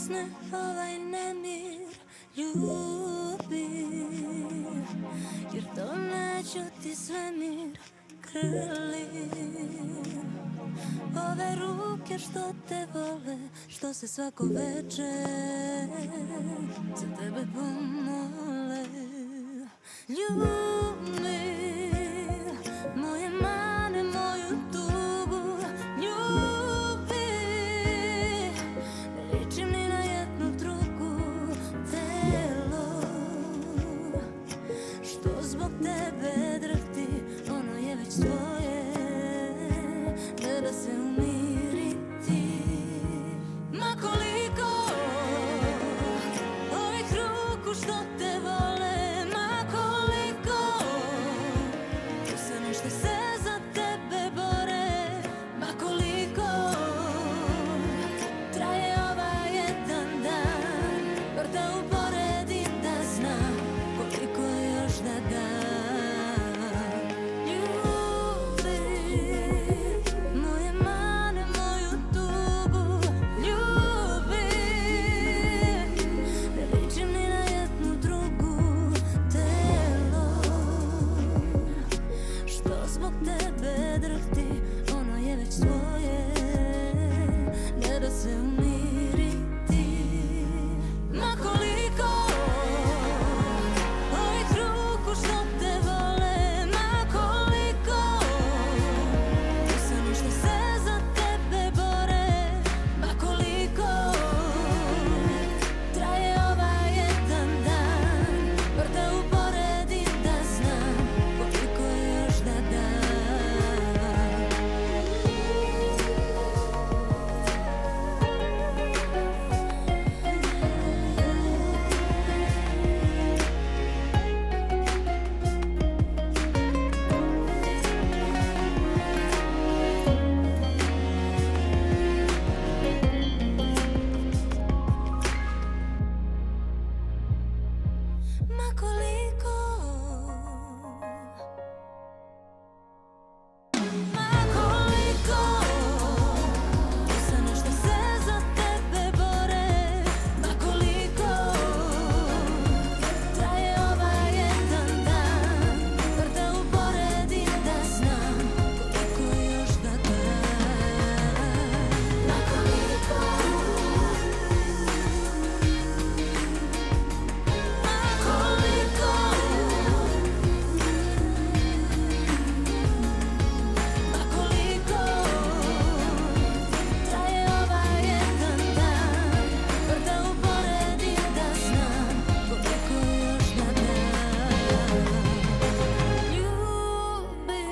usne ovaj nemir ljubi, jer to neću ti svemir krli. Ove ruke što te vole, što se svako večer za tebe pomole. Ljubi moje mane, moju tugu, ljubi, ne ličim ni na jednu drugu. Telo što zbog tebe drhti, ono je već tvoje, ne da se umiriti. Ma koliko ovih ruku što te vole, ma koliko usane što se za tebe bore, ma koliko traje ovaj jedan dan, bar da uporedim da znam koliko još da dam. Ljubi moje mane, moju tugu, ljubi, ne ličim ni na jednu drugu. Telo što zbog tebe drhti, ono je već tvoje, ne da se umiriti. Ma koliko ovih ruku što te vole, ma koliko usane što se za tebe bore, ma koliko traje ovaj jedan dan, bar da uporedim da znam koliko još da dam. Ma koliko, ma koliko usane što se za tebe bore, ma koliko traje ovaj jedan dan, bar da uporedim da znam koliko još da dam. Ma koliko, ma koliko, ma koliko traje ovaj jedan dan, bar da uporedim da znam koliko još da dam. Ljubi.